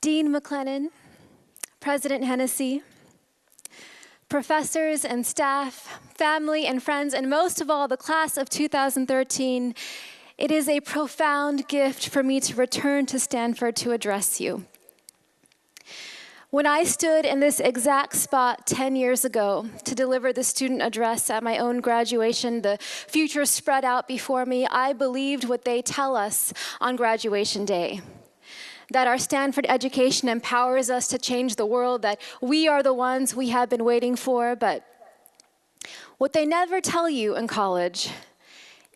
Dean McLennan, President Hennessy, professors and staff, family and friends, and most of all, the class of 2013, it is a profound gift for me to return to Stanford to address you. When I stood in this exact spot 10 years ago to deliver the student address at my own graduation, the future spread out before me. I believed what they tell us on graduation day, that our Stanford education empowers us to change the world, that we are the ones we have been waiting for. But what they never tell you in college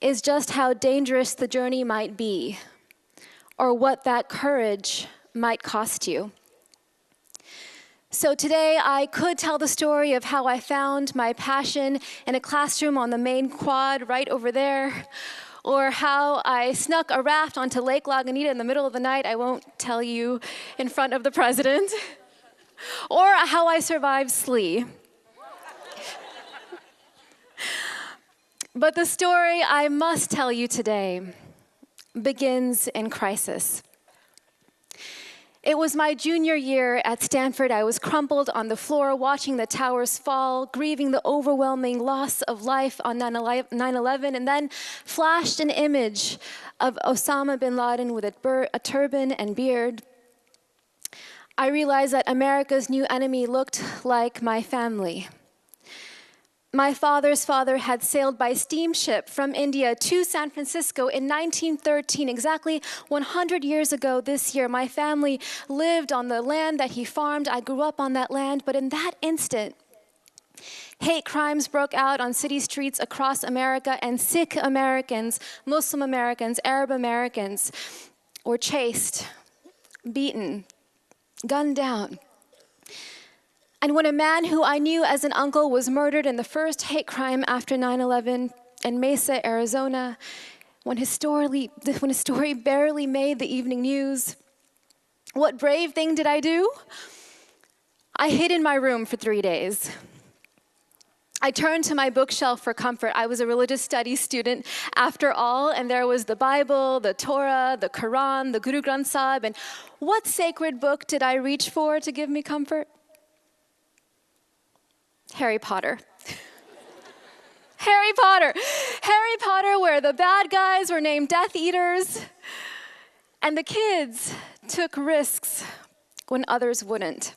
is just how dangerous the journey might be, or what that courage might cost you. So today, I could tell the story of how I found my passion in a classroom on the main quad right over there, or how I snuck a raft onto Lake Lagunitas in the middle of the night. I won't tell you in front of the president. Or how I survived SLE. But the story I must tell you today begins in crisis. It was my junior year at Stanford. I was crumpled on the floor, watching the towers fall, grieving the overwhelming loss of life on 9/11, and then flashed an image of Osama bin Laden with a turban and beard. I realized that America's new enemy looked like my family. My father's father had sailed by steamship from India to San Francisco in 1913, exactly 100 years ago this year. My family lived on the land that he farmed. I grew up on that land, but in that instant, hate crimes broke out on city streets across America, and Sikh Americans, Muslim Americans, Arab Americans were chased, beaten, gunned down. And when a man who I knew as an uncle was murdered in the first hate crime after 9/11 in Mesa, Arizona, when his story barely made the evening news, what brave thing did I do? I hid in my room for 3 days. I turned to my bookshelf for comfort. I was a religious studies student after all, and there was the Bible, the Torah, the Quran, the Guru Granth Sahib, and what sacred book did I reach for to give me comfort? Harry Potter. Harry Potter. Harry Potter, where the bad guys were named Death Eaters, and the kids took risks when others wouldn't.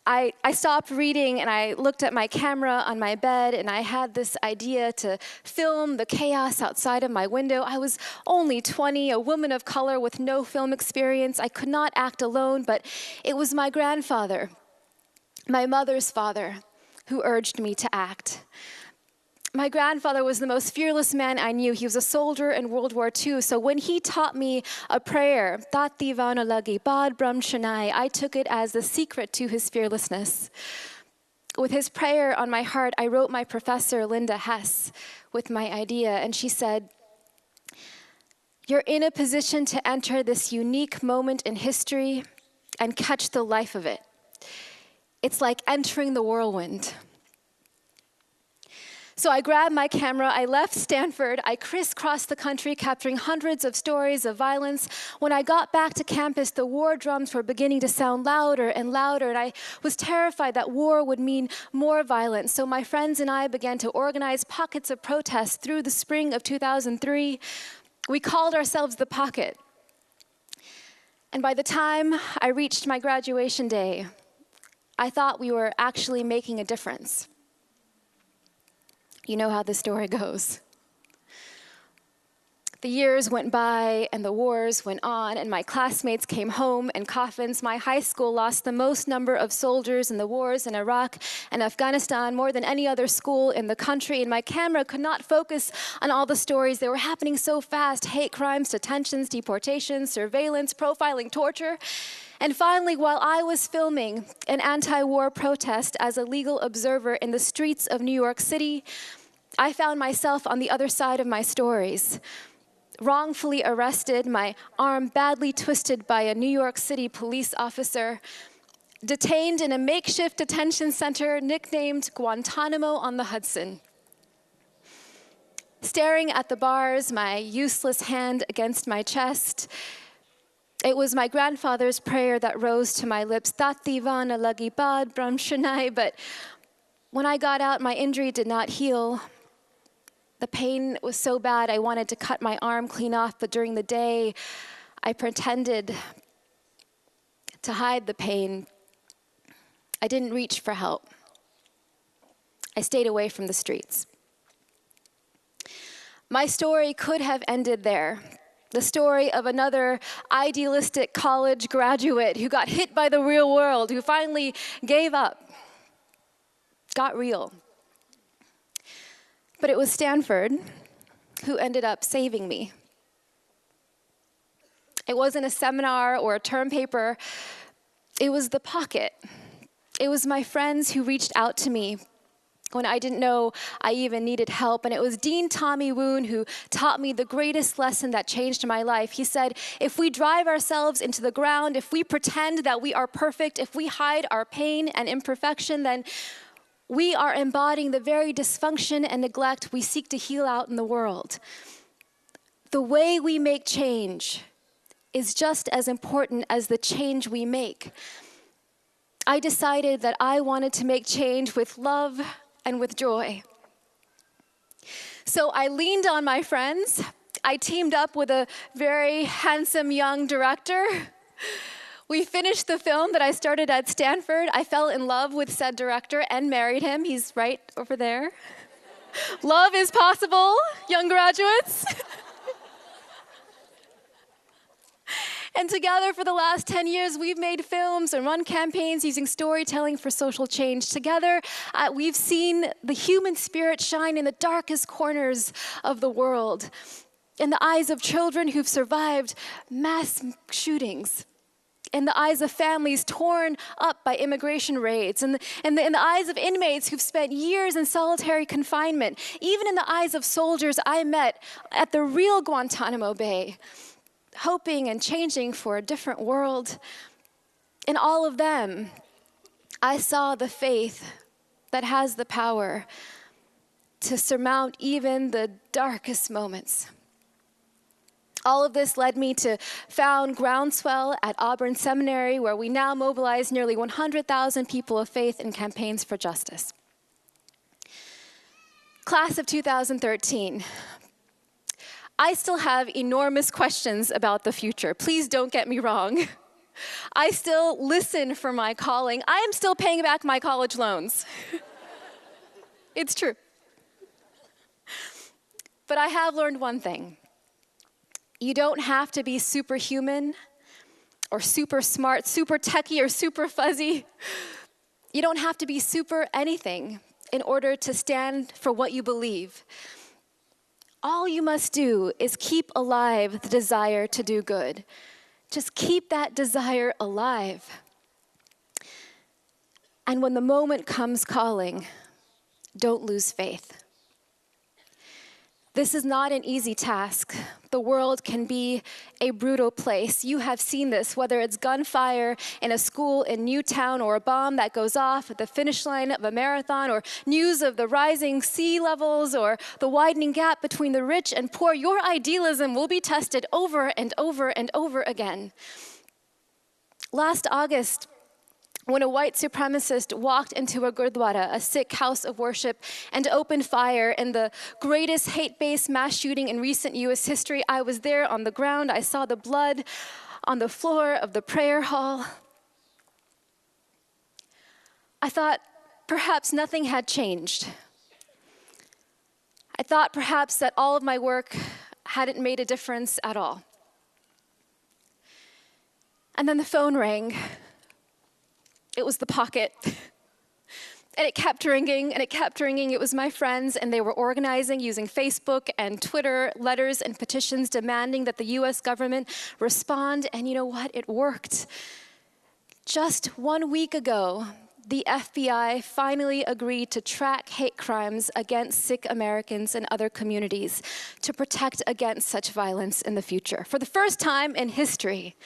I stopped reading and I looked at my camera on my bed, and I had this idea to film the chaos outside of my window. I was only 20, a woman of color with no film experience. I could not act alone, but it was my grandfather, my mother's father, who urged me to act. My grandfather was the most fearless man I knew. He was a soldier in World War II. So when he taught me a prayer, Tati Vana Lagi, Bad Brahm Shanai, I took it as the secret to his fearlessness. With his prayer on my heart, I wrote my professor, Linda Hess, with my idea. And she said, "You're in a position to enter this unique moment in history and catch the life of it. It's like entering the whirlwind." So I grabbed my camera, I left Stanford, I crisscrossed the country capturing hundreds of stories of violence. When I got back to campus, the war drums were beginning to sound louder and louder, and I was terrified that war would mean more violence. So my friends and I began to organize pockets of protest through the spring of 2003. We called ourselves the Pocket. And by the time I reached my graduation day, I thought we were actually making a difference. You know how the story goes. The years went by and the wars went on, and my classmates came home in coffins. My high school lost the most number of soldiers in the wars in Iraq and Afghanistan, more than any other school in the country, and my camera could not focus on all the stories. They were happening so fast: hate crimes, detentions, deportations, surveillance, profiling, torture. And finally, while I was filming an anti-war protest as a legal observer in the streets of New York City, I found myself on the other side of my stories. Wrongfully arrested, my arm badly twisted by a New York City police officer, detained in a makeshift detention center nicknamed Guantanamo on the Hudson. Staring at the bars, my useless hand against my chest, It was my grandfather's prayer that rose to my lips, Tati vana lagipad brahm shanai. But when I got out, my injury did not heal. The pain was so bad, I wanted to cut my arm clean off, but during the day, I pretended to hide the pain. I didn't reach for help. I stayed away from the streets. My story could have ended there. The story of another idealistic college graduate who got hit by the real world, who finally gave up, got real. But it was Stanford who ended up saving me. It wasn't a seminar or a term paper. It was the pocket. It was my friends who reached out to me when I didn't know I even needed help. And it was Dean Tommy Woon who taught me the greatest lesson that changed my life. He said, if we drive ourselves into the ground, if we pretend that we are perfect, if we hide our pain and imperfection, then we are embodying the very dysfunction and neglect we seek to heal out in the world. The way we make change is just as important as the change we make. I decided that I wanted to make change with love and with joy. So I leaned on my friends. I teamed up with a very handsome young director. We finished the film that I started at Stanford. I fell in love with said director and married him. He's right over there. Love is possible, young graduates. And together for the last 10 years, we've made films and run campaigns using storytelling for social change. Together, we've seen the human spirit shine in the darkest corners of the world, in the eyes of children who've survived mass shootings, in the eyes of families torn up by immigration raids, in the eyes of inmates who've spent years in solitary confinement, even in the eyes of soldiers I met at the real Guantanamo Bay, hoping and changing for a different world. In all of them, I saw the faith that has the power to surmount even the darkest moments. All of this led me to found Groundswell at Auburn Seminary, where we now mobilize nearly 100,000 people of faith in campaigns for justice. Class of 2013. I still have enormous questions about the future. Please don't get me wrong. I still listen for my calling. I am still paying back my college loans. It's true. But I have learned one thing. You don't have to be superhuman or super smart, super techie or super fuzzy. You don't have to be super anything in order to stand for what you believe. All you must do is keep alive the desire to do good. Just keep that desire alive. And when the moment comes calling, don't lose faith. This is not an easy task. The world can be a brutal place. You have seen this, whether it's gunfire in a school in Newtown or a bomb that goes off at the finish line of a marathon or news of the rising sea levels or the widening gap between the rich and poor. Your idealism will be tested over and over and over again. Last August, when a white supremacist walked into a gurdwara, a Sikh house of worship, and opened fire in the greatest hate-based mass shooting in recent US history, I was there on the ground. I saw the blood on the floor of the prayer hall. I thought perhaps nothing had changed. I thought perhaps that all of my work hadn't made a difference at all. And then the phone rang. It was the pocket. And it kept ringing, and it kept ringing. It was my friends, and they were organizing using Facebook and Twitter, letters and petitions demanding that the US government respond. And you know what? It worked. Just 1 week ago, the FBI finally agreed to track hate crimes against Sikh Americans and other communities to protect against such violence in the future. For the first time in history.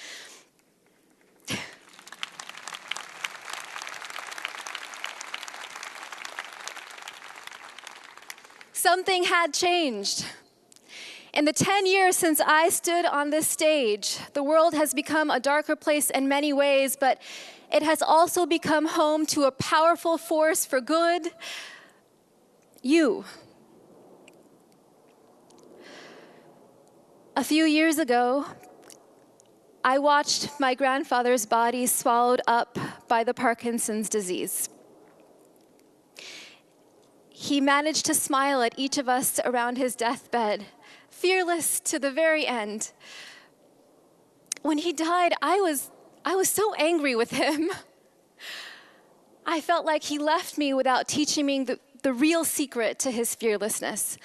Something had changed. In the 10 years since I stood on this stage, the world has become a darker place in many ways, but it has also become home to a powerful force for good, you. A few years ago, I watched my grandfather's body swallowed up by the Parkinson's disease. He managed to smile at each of us around his deathbed, fearless to the very end. When he died, I was so angry with him. I felt like he left me without teaching me the real secret to his fearlessness.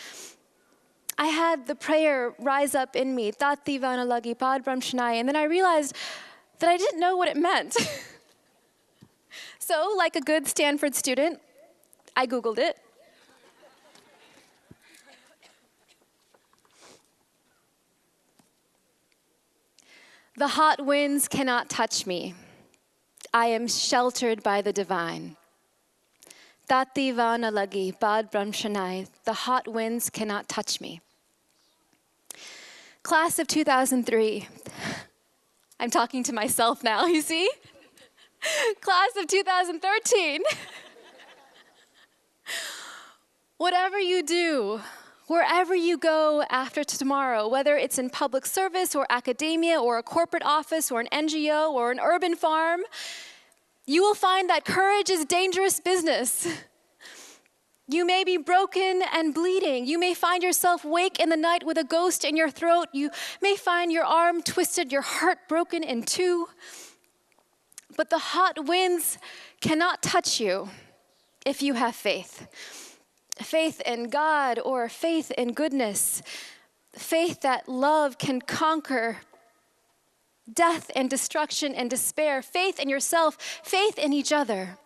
I had the prayer rise up in me, Tati Vanalagi Padbram Shanai, and then I realized that I didn't know what it meant. So, like a good Stanford student, I Googled it. The hot winds cannot touch me. I am sheltered by the divine. Tati Vanalagi Padbram Shanai, the hot winds cannot touch me. Class of 2003. I'm talking to myself now, you see? Class of 2013. Whatever you do, wherever you go after tomorrow, whether it's in public service or academia or a corporate office or an NGO or an urban farm, you will find that courage is dangerous business. You may be broken and bleeding. You may find yourself awake in the night with a ghost in your throat. You may find your arm twisted, your heart broken in two. But the hot winds cannot touch you if you have faith. Faith in God or faith in goodness. Faith that love can conquer death and destruction and despair. Faith in yourself, faith in each other.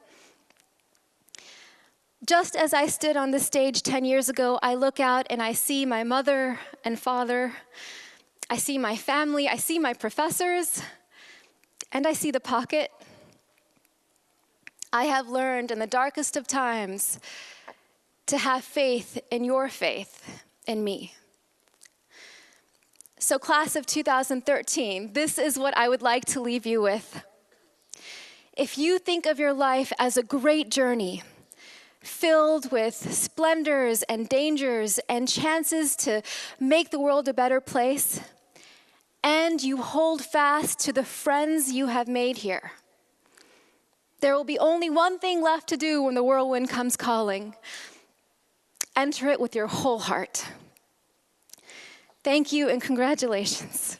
Just as I stood on this stage 10 years ago, I look out and I see my mother and father. I see my family, I see my professors, and I see the pocket. I have learned in the darkest of times to have faith in your faith in me. So class of 2013, this is what I would like to leave you with. If you think of your life as a great journey, filled with splendors and dangers and chances to make the world a better place, and you hold fast to the friends you have made here, there will be only one thing left to do when the whirlwind comes calling. Enter it with your whole heart. Thank you and congratulations.